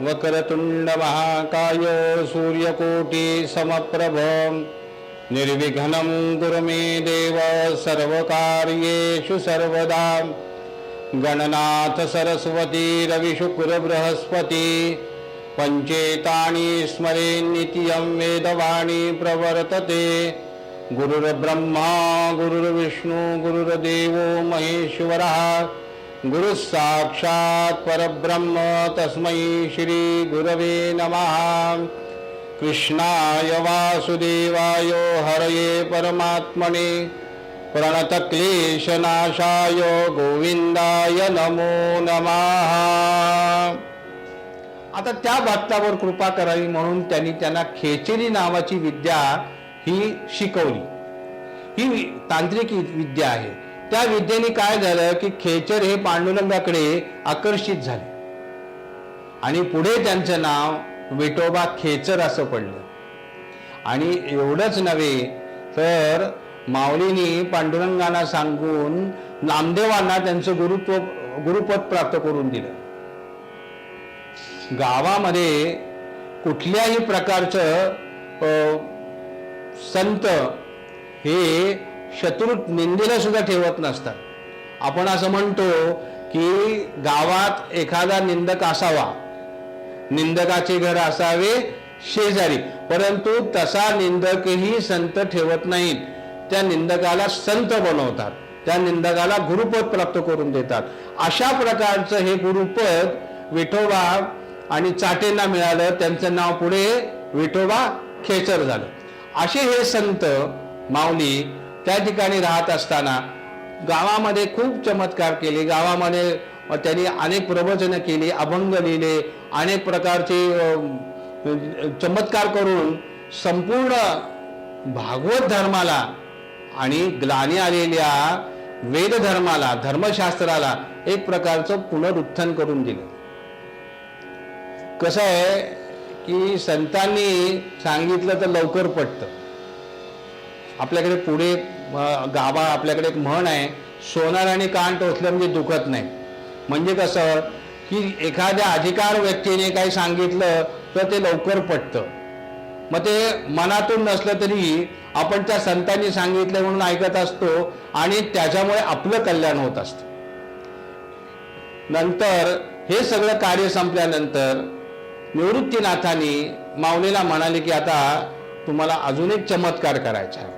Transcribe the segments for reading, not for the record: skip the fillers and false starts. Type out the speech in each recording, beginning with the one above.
वक्रतुंड महाकाय सूर्यकोटि समप्रभ निर्विघ्नं कुरु मे देव सर्वकार्येषु सर्वदा। गणनाथ सरस्वती रविशुक्र बृहस्पति पंचेतानि स्मरे नित्यं वेदवाणी प्रवर्तते। गुरुर्ब्रह्मा गुरुर्विष्णु गुरुर्देवो महेश्वरः गुरु साक्षात् परब्रह्म तस्मै श्री गुरवे नमः। कृष्णाय वासुदेवाय हरये परमात्मने प्रणतक्लेशनाशाय गोविंदाय नमो नमः। आता त्या भक्तावर कृपा करावी म्हणून त्यांना खेचरी नावाची विद्या ही शिकवली। ही तांत्रिक विद्या आहे। त्या विद्येने काय झालं की खेचर हे पांडुरंगाकडे आकर्षित झाले आणि पुढे त्यांचं नाव विठोबा खेचर असं पडलं। आणि एवढंच नव्हे तर माऊलींनी पांडुरंगांना सांगून नामदेवांना त्यांचं गुरुपद प्राप्त करून दिलं। गावामध्ये कुठल्याही प्रकारचं संत हे शत्रू निंदेला सुद्धा ठेवत नसतात। आपण असं म्हणतो की गावात एखादा निंदक असावा, निंदकाचे घर असावे शेजारी, परंतु तसा निंदकही संत ठेवत नाहीत। त्या निंदकाला संत बनवतात, त्या निंदकाला गुरुपद प्राप्त करून देतात। अशा प्रकारचं हे गुरुपद विठोबा आणि चाटेंना मिळालं, त्यांचं नाव पुढे विठोबा खेचर झालं। असे हे संत माऊली त्या ठिकाणी राहत असताना गावामध्ये खूप चमत्कार केले। गावामध्ये त्यांनी अनेक प्रवचन केली, अभंग लिहिले, अनेक प्रकारचे चमत्कार करून संपूर्ण भागवत धर्माला आणि ग्लानी आलेल्या वेद धर्माला, धर्मशास्त्राला एक प्रकारचं पुनरुत्थान करून दिलं। कसं आहे की संतांनी सांगितलं तर लवकर पटतं। आपल्याकडे पुढे गावा आपल्याकडे एक म्हण आहे, सोनार आणि कान टोचलं म्हणजे दुखत नाही। म्हणजे कसं की एखाद्या अधिकार व्यक्तीने काही सांगितलं तर ते लवकर पटतं। मग ते मनातून नसलं तरी आपण त्या संतांनी सांगितलं म्हणून ऐकत असतो आणि त्याच्यामुळे आपलं कल्याण होत असतं। नंतर हे सगळं कार्य संपल्यानंतर निवृत्तीनाथांनी माऊलीला म्हणाले की आता तुम्हाला अजून एक चमत्कार करायचा आहे।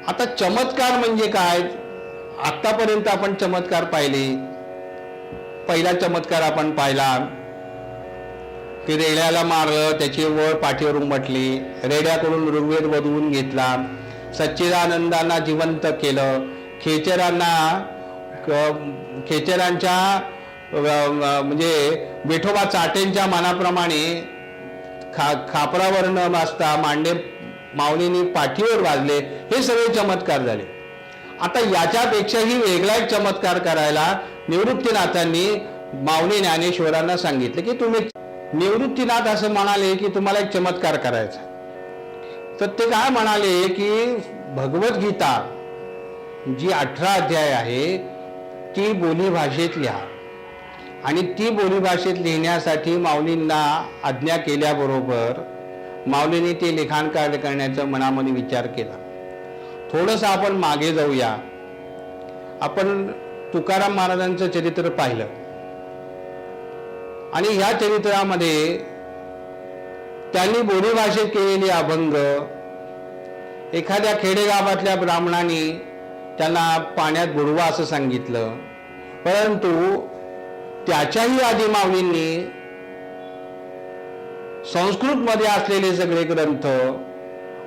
आता चमत्कार म्हणजे काय? आतापर्यंत आपण चमत्कार पाहिले। पहिला चमत्कार आपण पाहिला की रेड्याला मारलं, त्याची वळ पाठीवर उमटली, रेड्याकडून ऋग्वेद वधवून घेतला, सच्चिदानंदांना जिवंत केलं, खेचरांच्या म्हणजे विठोबा चाटेंच्या मनाप्रमाणे खापरावर न बसता मांडे माऊलींनी पाठीवर वाजले। हे सगळे चमत्कार झाले। आता याच्यापेक्षाही वेगळा एक चमत्कार करायला निवृत्तीनाथांनी माऊली ज्ञानेश्वरांना सांगितले की तुम्ही, निवृत्तीनाथ असं म्हणाले की तुम्हाला एक चमत्कार करायचा। तर ते काय म्हणाले की भगवद्गीता जी 18 अध्याय आहे ती बोली भाषेत लिहा। आणि ती बोली भाषेत लिहिण्यासाठी माऊलींना आज्ञा केल्याबरोबर माऊलींनी ते लिखाण करण्याचा मनामध्ये विचार केला। थोडंसं आपण मागे जाऊया। आपण तुकाराम महाराजांचं चरित्र पाहिलं आणि ह्या चरित्रामध्ये त्यांनी बोली भाषेत केलेले अभंग एखाद्या खेडेगावातल्या ब्राह्मणाने त्यांना पाण्यात बुडवा असं सांगितलं, परंतु त्याच्याही आधी माऊलींनी संस्कृत मध्ये असलेले सगळे ग्रंथ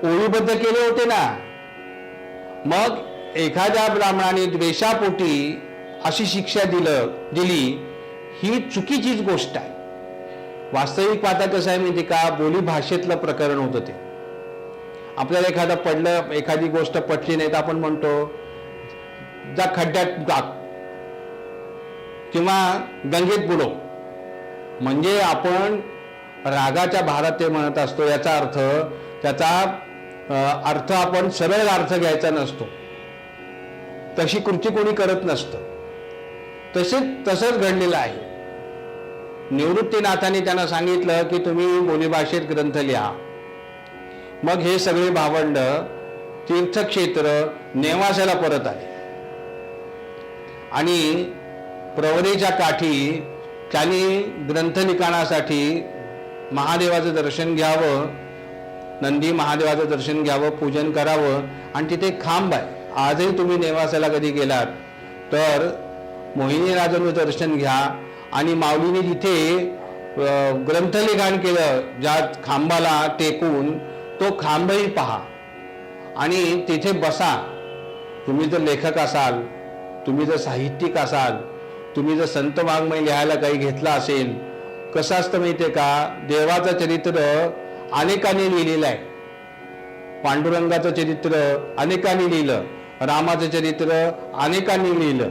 ओळीबद्ध केले होते ना। मग एखाद्या ब्राह्मणाने द्वेषापोटी अशी शिक्षा दिली ही चुकीचीच गोष्ट आहे। वास्तविक पाहता कसं आहे माहिती का, बोली भाषेतलं प्रकरण होतं ते। आपल्याला एखादी गोष्ट पटली नाही तर आपण म्हणतो जा खड्ड्यात टाक किंवा गंगेत बुडव। म्हणजे आपण रागाच्या भारात ते म्हणत असतो। याचा अर्थ आपण सरळ अर्थ घ्यायचा नसतो, तशी कृती कोणी करत नसतं। तसंच घडलेलं आहे। निवृत्तीनाथांनी त्यांना सांगितलं की तुम्ही बोलीभाषेत ग्रंथ लिहा. मग हे सगळे भावंड तीर्थक्षेत्र नेवासाला परत आले आणि प्रवरेच्या काठी त्यांनी ग्रंथलिखाणासाठी महादेवाचं दर्शन घ्यावं, नंदी महादेवाचं दर्शन घ्यावं, पूजन करावं. आणि तिथे खांब आहे. आजही तुम्ही नेवासाला कधी गेलात तर मोहिनीराजाचं दर्शन घ्या आणि माऊलीने जिथे ग्रंथलिखाण केलं ज्या खांबाला टेकून तो खांबही पहा आणि तिथे बसा. तुम्ही जर लेखक असाल, तुम्ही जर साहित्यिक असाल, तुम्ही जर संत वाङ्मय लिहायला काही घेतला असेल, कसं असतं माहितीये का, देवाचं चरित्र अनेकांनी लिहिलेलं आहे. पांडुरंगाचं चरित्र अनेकांनी लिहिलं, रामाचं चरित्र अनेकांनी लिहिलं,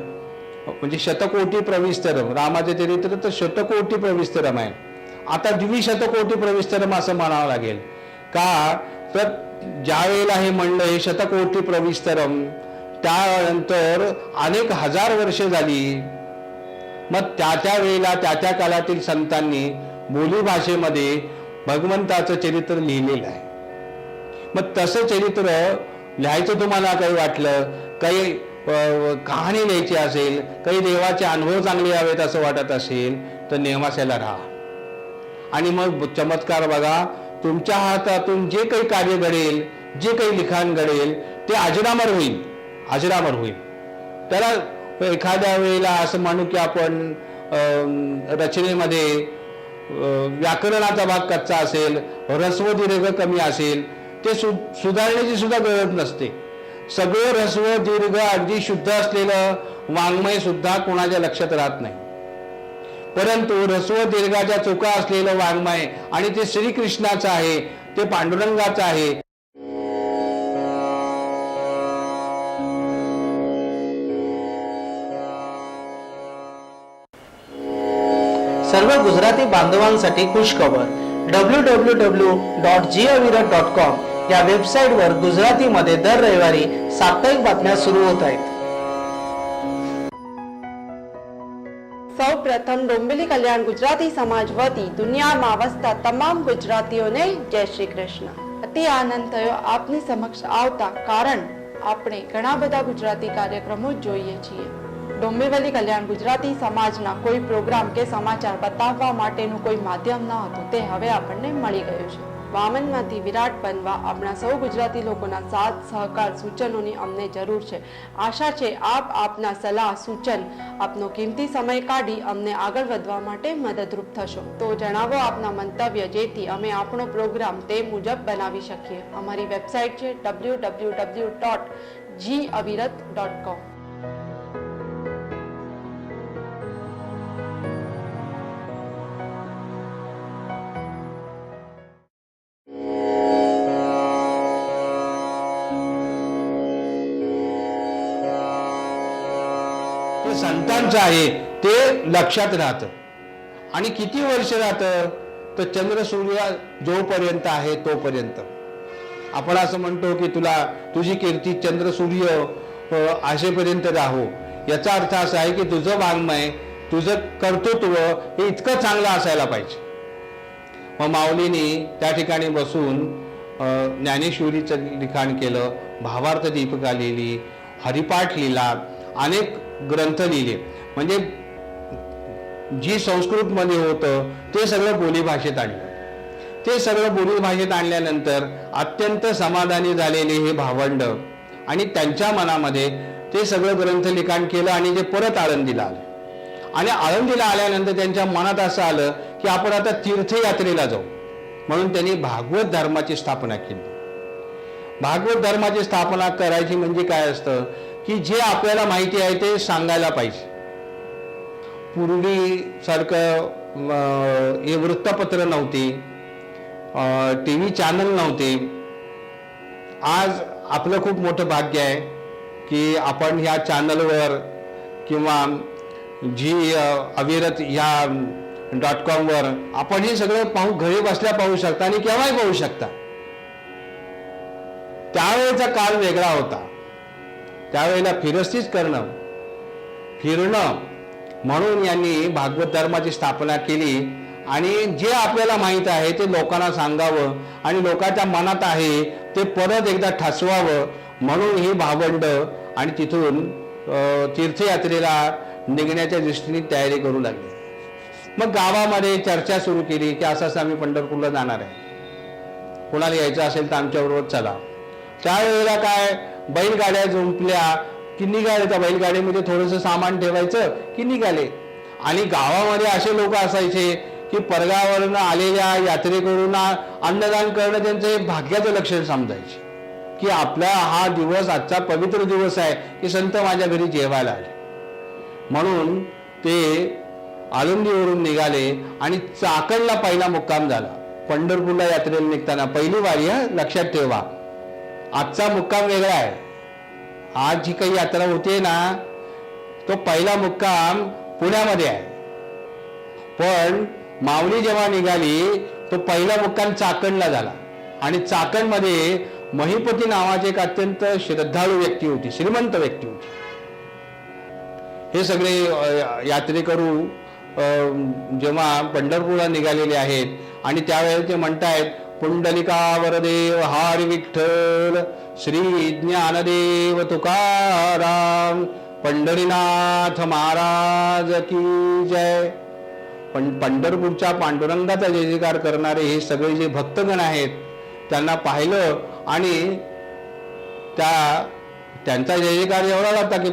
म्हणजे शतकोटी प्रविस्तरम. रामाचे चरित्र तर शतकोटी प्रविस्तरम आहे. आता द्विशतकोटी प्रविस्तरम असं म्हणावं लागेल का, तर ज्या वेळेला हे म्हणलं हे शतकोटी प्रविस्तरम, त्यानंतर अनेक हजार वर्ष झाली. मग त्या वेळेला त्या काळातील संतांनी बोलीभाषेमध्ये भगवंताचं चरित्र लिहिलेलं आहे. मग तसं चरित्र लिहायचं तुम्हाला काही वाटलं, काही कहाणी लिहायची असेल, काही देवाचे अनुभव चांगले यावेत असं वाटत असेल तर नेवासाला राहा. आणि मग चमत्कार बघा, तुमच्या हातातून जे काही कार्य घडेल, जे काही लिखाण घडेल ते अजरामर होईल, अजरामर होईल. त्याला एखाद्या वेळेला असं म्हणू की आपण रचनेमध्ये व्याकरणाचा भाग कच्चा असेल, ऱ्हस्व दीर्घ कमी असेल, ते सुधारण्याची सुद्धा गरज नसते. सगळं ऱ्हस्व दीर्घ अगदी शुद्ध असलेलं वाङ्मय सुद्धा कोणाच्या लक्षात राहत नाही. परंतु ऱ्हस्व दीर्घाच्या चुका असलेलं वाङ्मय आणि ते श्रीकृष्णाचं आहे, ते पांडुरंगाचं आहे. सर्व गुजराती बांधवांसाठी खुशखबर. www.jiavirat.com या वेबसाईटवर गुजरातीमध्ये दर रविवारी साप्ताहिक बातम्या सुरू होत आहेत. સૌ પ્રથમ ડોંબિવલી કલ્યાણ ગુજરાતી સમાજ વતી દુનિયામાં વસતા તમામ ગુજરાતીઓને જય શ્રી કૃષ્ણ. અતિ આનંદ થયો આપની સમક્ષ આવતા, કારણ આપણે ઘણા બધા ગુજરાતી કાર્યક્રમો જોઈએ છીએ. ડોંબિવલી કલ્યાણ ગુજરાતી સમાજના કોઈ પ્રોગ્રામ કે સમાચાર બતાવવા માટેનું કોઈ માધ્યમ ન હતું, તે હવે આપણને મળી ગયું છે. વામનમાંથી વિરાટ બનવા આપણા સૌ ગુજરાતી લોકોના સાથ સહકાર સૂચનોની અમને જરૂર છે. આશા છે આપ આપના સલાહ સૂચન, આપનો કિંમતી સમય કાઢી અમને આગળ વધવા માટે મદદરૂપ થશો. તો જણાવો આપના મંતવ્ય, જેથી અમે આપણો પ્રોગ્રામ તે મુજબ બનાવી શકીએ. અમારી વેબસાઇટ છે www.jiavirat.com. संतांचं आहे ते लक्षात राहतं. आणि किती वर्ष राहतं, तर चंद्र सूर्य जोपर्यंत आहे तोपर्यंत. आपण असं म्हणतो की तुझी कीर्ती चंद्र सूर्य आशेपर्यंत राहो. याचा अर्थ असा आहे की तुझं वाङ्मय, तुझं कर्तृत्व हे इतकं चांगलं असायला पाहिजे. मग माऊलीने त्या ठिकाणी बसून ज्ञानेश्वरीचं लिखाण केलं, भावार्थ दीपिका लिहिली, हरिपाठ लिहिला, अनेक ग्रंथ लिहिले. म्हणजे जी संस्कृतमध्ये होतं ते सगळं बोलीभाषेत आणलं. ते सगळं बोलीभाषेत आणल्यानंतर अत्यंत समाधानी झालेले हे भावंड आणि त्यांच्या मनामध्ये ते सगळं ग्रंथ लिखाण केलं आणि ते परत आळंदीला आले. आणि आळंदीला आल्यानंतर त्यांच्या मनात असं आलं की आपण आता तीर्थयात्रेला जाऊ. म्हणून त्यांनी भागवत धर्माची स्थापना केली. भागवत धर्माची स्थापना करायची म्हणजे काय असतं की जे आपल्याला माहिती आहे ते सांगायला पाहिजे. पूर्वी सारखं हे वृत्तपत्र नव्हते, TV चॅनल नव्हते. आज आपलं खूप मोठं भाग्य आहे की आपण ह्या चॅनलवर किंवा jiavirat ह्या .com वर आपण हे सगळं घरी बसल्या पाहू शकता आणि केव्हाही पाहू शकता. त्यावेळेचा काळ वेगळा होता. त्यावेळेला फिरस्तीच करणं, फिरणं म्हणून यांनी भागवत धर्माची स्थापना केली आणि जे आपल्याला माहीत आहे ते लोकांना सांगावं आणि लोकांच्या मनात आहे ते परत एकदा ठसवावं म्हणून ही भावंड आणि तिथून तीर्थयात्रेला निघण्याच्या दृष्टीने तयारी करू लागली. मग गावामध्ये चर्चा सुरू केली की असं आम्ही पंढरपूरला जाणार आहे, कोणाला यायचं असेल तर आमच्याबरोबर चला. त्यावेळेला काय बैलगाड्या जुंपल्या की निघाले. त्या बैलगाडीमध्ये थोडंसं सामान ठेवायचं की निघाले. आणि गावामध्ये असे लोक असायचे की परगावरून आलेल्या यात्रेकरूंना अन्नदान करणं त्यांचं एक भाग्याचं लक्षण समजायचे की आपला हा दिवस आजचा पवित्र दिवस आहे की संत माझ्या घरी जेवायला आले. म्हणून ते आळंदीवरून निघाले आणि चाकणला पहिला मुक्काम झाला. पंढरपूरला यात्रेला निघताना पहिली वारी लक्षात ठेवा. आजचा मुक्काम वेगळा आहे. आज जी काही यात्रा होते ना तो पहिला मुक्काम पुण्यामध्ये आहे. पण माऊली जेव्हा निघाली तो पहिला मुक्काम चाकणला झाला. आणि चाकणमध्ये महिपती नावाचे एक अत्यंत श्रद्धाळू व्यक्ती होती, श्रीमंत व्यक्ती होती. हे सगळे यात्रेकरू जेव्हा पंढरपूरला निघालेले आहेत आणि त्यावेळेला ते म्हणतायत पुंडलिका वरदेव हरी विठ्ठल श्री ज्ञानदेव तुकाराम पंढरीनाथ महाराज की जय. पण पंढरपूरच्या पांडुरंगाचा जय जयकार करणारे हे सगळे जे भक्तगण आहेत त्यांना पाहिलं आणि त्यांचा जय जयकार एवढा होता की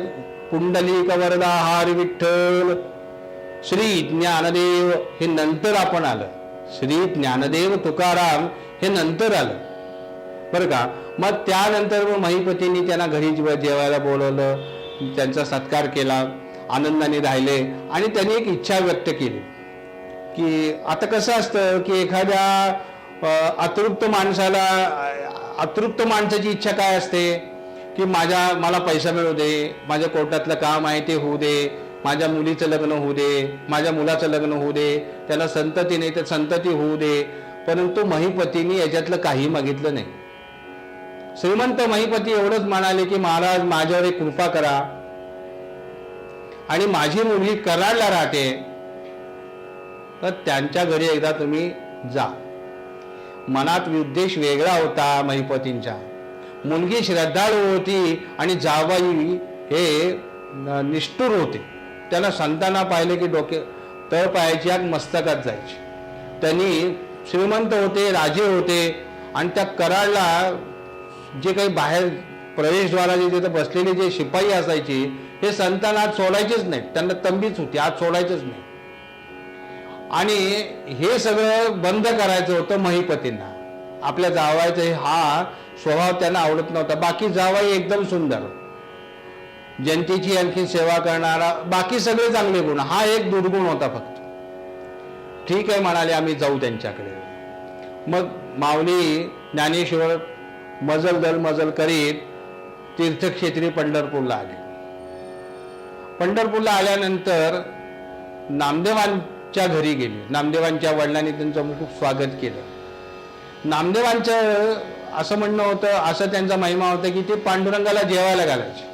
पुंडलिक वरदा हरी विठ्ठल श्री ज्ञानदेव हे नंतर आपण आलं. श्री ज्ञानदेव तुकाराम हे नंतर आलं बरं का. मग त्यानंतर मग महिपतींनी त्यांना घरी जेवायला बोलवलं, त्यांचा सत्कार केला, आनंदाने राहिले. आणि त्यांनी एक इच्छा व्यक्त केली की आता कसं असतं की एखाद्या अतृप्त माणसाची इच्छा काय असते की मला पैसा मिळू दे, माझ्या कोर्टातलं काम आहे ते होऊ दे, माझ्या मुलीचं लग्न होऊ दे, माझ्या मुलाचं लग्न होऊ दे, त्याला संतती नाही तर संतती होऊ दे. परंतु महिपतींनी याच्यातलं काही मागितलं नाही. श्रीमंत महिपती एवढंच म्हणाले की महाराज माझ्यावर एक कृपा करा आणि माझी मुलगी कराडला राहते तर त्यांच्या घरी एकदा तुम्ही जा. मनात उद्देश वेगळा होता महिपतींच्या. मुलगी श्रद्धाळू होती आणि जावई हे निष्ठुर होते. त्याला संतांना पाहिले की डोके तळ पायाची आग मस्तकात जायची. त्यांनी श्रीमंत होते, राजे होते आणि त्या कराडला जे काही बाहेर प्रवेशद्वाराचे तिथे बसलेले जे शिपाई असायचे हे संतांना आत सोडायचेच नाहीत. त्यांना तंबीच होती, आत सोडायचेच नाही. आणि हे सगळं बंद करायचं होतं महिपतींना. आपल्या जावयाचा हा स्वभाव त्यांना आवडत नव्हता. बाकी जावई एकदम सुंदर, जनतेची आणखी सेवा करणारा, बाकी सगळे चांगले गुण, हा एक दुर्गुण होता फक्त. ठीक आहे म्हणाले आम्ही जाऊ त्यांच्याकडे. मग माऊली ज्ञानेश्वर मजल करीत तीर्थक्षेत्री पंढरपूरला आले. पंढरपूरला आल्यानंतर नामदेवांच्या घरी गेले. नामदेवांच्या वडिलांनी त्यांचं खूप स्वागत केलं. नामदेवांचं असं म्हणणं होतं, असं त्यांचा महिमा होता की ते पांडुरंगाला जेवायला घालायचे.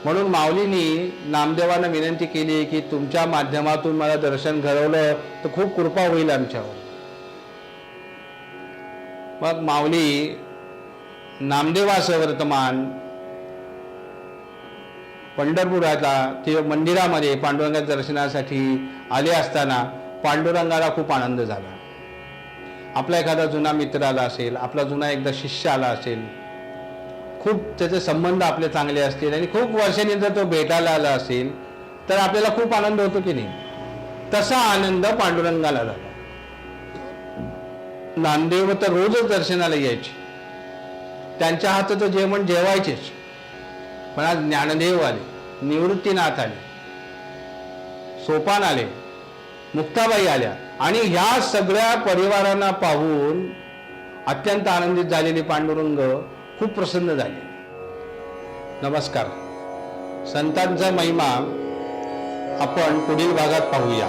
म्हणून माऊलींनी नामदेवांना विनंती केली की तुमच्या माध्यमातून मला दर्शन घडवलं तर खूप कृपा होईल आमच्यावर. मग माऊली नामदेवाचं वर्तमान पंढरपुरातला ते मंदिरामध्ये पांडुरंगाच्या दर्शनासाठी आले असताना पांडुरंगाला खूप आनंद झाला. आपला एखादा जुना मित्र आला असेल, आपला जुना एकदा शिष्य आला असेल, खूप त्याचे संबंध आपले चांगले असतील आणि खूप वर्षांनी जर तो भेटायला आला असेल तर आपल्याला खूप आनंद होतो की नाही. तसा आनंद पांडुरंगाला झाला. नामदेव तर रोजच दर्शनाला यायचे, त्यांच्या हाताचं जेवण जेवायचेच. पण आज ज्ञानदेव आले, निवृत्तीनाथ आले, सोपान आले, मुक्ताबाई आल्या आणि ह्या सगळ्या परिवारांना पाहून अत्यंत आनंदित झालेले पांडुरंग खूप प्रसन्न झाले. नमस्कार. संतांचा महिमा आपण पुढील भागात पाहूया.